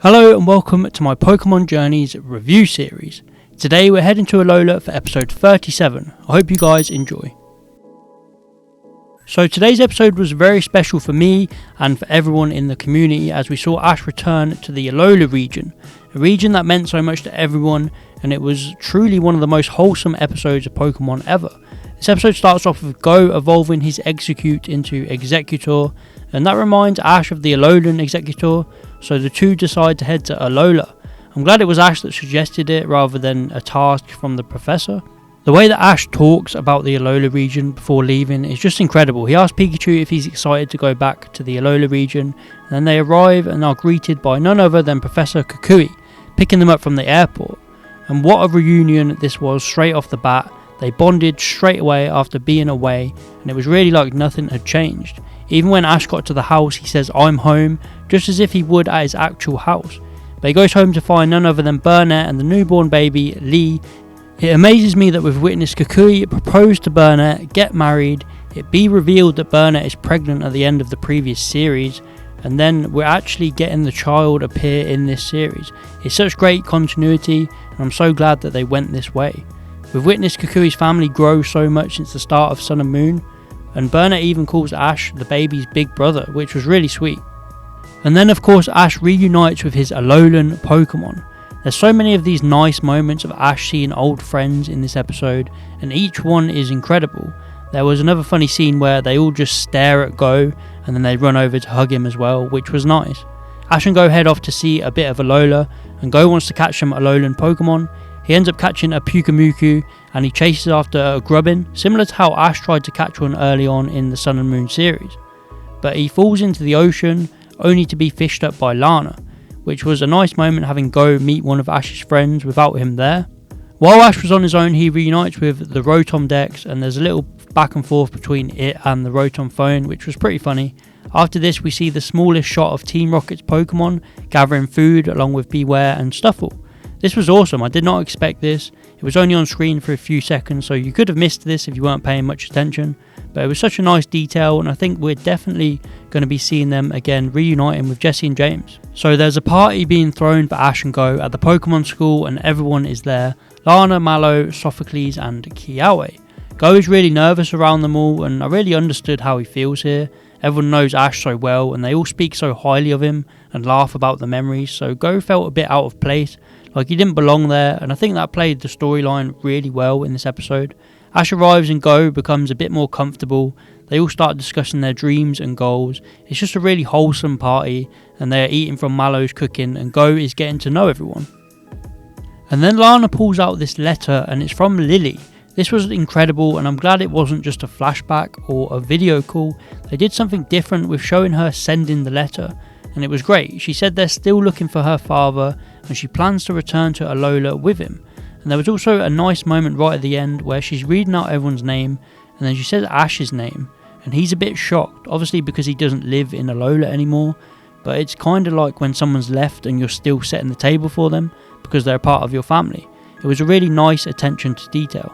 Hello and welcome to my Pokemon Journeys review series. Today we're heading to Alola for episode 37. I hope you guys enjoy. So today's episode was very special for me and for everyone in the community as we saw Ash return to the Alola region, a region that meant so much to everyone, and it was truly one of the most wholesome episodes of Pokemon ever. This episode starts off with Go evolving his Execute into Executor, and that reminds Ash of the Alolan Executor, so the two decide to head to Alola. I'm glad it was Ash that suggested it rather than a task from the professor. The way that Ash talks about the Alola region before leaving is just incredible. He asks Pikachu if he's excited to go back to the Alola region, and then they arrive and are greeted by none other than Professor Kukui, picking them up from the airport. And what a reunion this was straight off the bat. They bonded straight away after being away, and it was really like nothing had changed. Even when Ash got to the house, he says "I'm home," just as if he would at his actual house. But he goes home to find none other than Burnet and the newborn baby, Lee. It amazes me that we've witnessed Kukui propose to Burnet, get married, it be revealed that Burnet is pregnant at the end of the previous series, and then we're actually getting the child appear in this series. It's such great continuity, and I'm so glad that they went this way. We've witnessed Kukui's family grow so much since the start of Sun and Moon, and Burnet even calls Ash the baby's big brother, which was really sweet. And then of course Ash reunites with his Alolan Pokemon. There's so many of these nice moments of Ash seeing old friends in this episode, and each one is incredible. There was another funny scene where they all just stare at Go, and then they run over to hug him as well, which was nice. Ash and Go head off to see a bit of Alola, and Go wants to catch some Alolan Pokemon. He ends up catching a Pyukumuku, and he chases after a Grubbin, similar to how Ash tried to catch one early on in the Sun and Moon series. But he falls into the ocean, only to be fished up by Lana, which was a nice moment having Go meet one of Ash's friends without him there. While Ash was on his own, he reunites with the Rotom Dex, and there's a little back and forth between it and the Rotom phone, which was pretty funny. After this, we see the smallest shot of Team Rocket's Pokemon gathering food along with Beware and Stuffle. This was awesome. I did not expect this. It was only on screen for a few seconds, so you could have missed this if you weren't paying much attention. But it was such a nice detail, and I think we're definitely going to be seeing them again reuniting with Jessie and James. So there's a party being thrown for Ash and Go at the Pokemon school, and everyone is there. Lana, Mallow, Sophocles and Kiawe. Go is really nervous around them all, and I really understood how he feels here. Everyone knows Ash so well, and they all speak so highly of him and laugh about the memories, so Go felt a bit out of place, like he didn't belong there, and I think that played the storyline really well in this episode. Ash arrives and Go becomes a bit more comfortable. They all start discussing their dreams and goals. It's just a really wholesome party, and they're eating from Mallow's cooking, and Go is getting to know everyone. And then Lana pulls out this letter, and it's from Lily. This was incredible, and I'm glad it wasn't just a flashback or a video call. They did something different with showing her sending the letter, and it was great. She said they're still looking for her father, and she plans to return to Alola with him. And there was also a nice moment right at the end where she's reading out everyone's name, and then she says Ash's name, and he's a bit shocked, obviously because he doesn't live in Alola anymore, but it's kind of like when someone's left and you're still setting the table for them because they're a part of your family. It was a really nice attention to detail.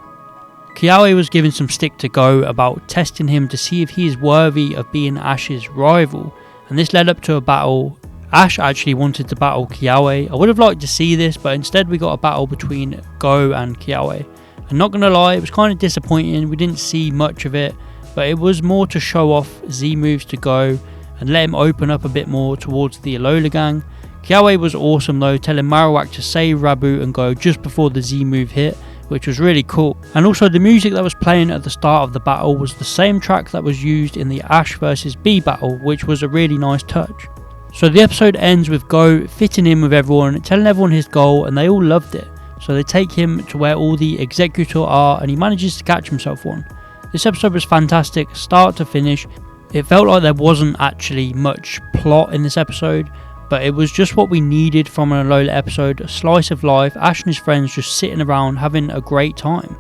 Kiawe was giving some stick to Go about testing him to see if he is worthy of being Ash's rival, and this led up to a battle. Ash actually wanted to battle Kiawe. I would have liked to see this, but instead we got a battle between Go and Kiawe. I'm not going to lie, it was kind of disappointing. We didn't see much of it, but it was more to show off Z moves to Go and let him open up a bit more towards the Alola gang. Kiawe was awesome though, telling Marowak to save Rabu and Go just before the Z move hit, which was really cool. And also the music that was playing at the start of the battle was the same track that was used in the Ash vs B battle, which was a really nice touch. So the episode ends with Go fitting in with everyone, telling everyone his goal, and they all loved it. So they take him to where all the Executor are, and he manages to catch himself one. This episode was fantastic, start to finish. It felt like there wasn't actually much plot in this episode, but it was just what we needed from an Alola episode, a slice of life, Ash and his friends just sitting around having a great time.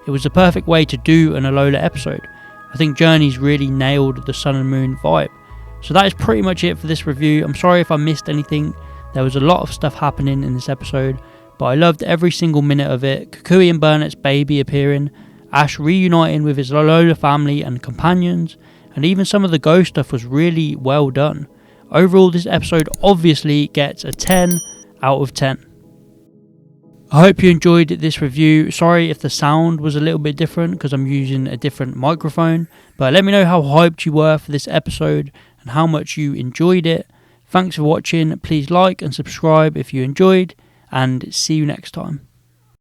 It was the perfect way to do an Alola episode. I think Journeys really nailed the Sun and Moon vibe. So that is pretty much it for this review. I'm sorry if I missed anything. There was a lot of stuff happening in this episode, but I loved every single minute of it. Kukui and Burnet's baby appearing, Ash reuniting with his Alola family and companions, and even some of the Go stuff was really well done. overall this episode obviously gets a 10 out of 10. I hope you enjoyed this review. Sorry if the sound was a little bit different because I'm using a different microphone, but let me know how hyped you were for this episode and how much you enjoyed it. Thanks for watching. Please like and subscribe if you enjoyed, and see you next time.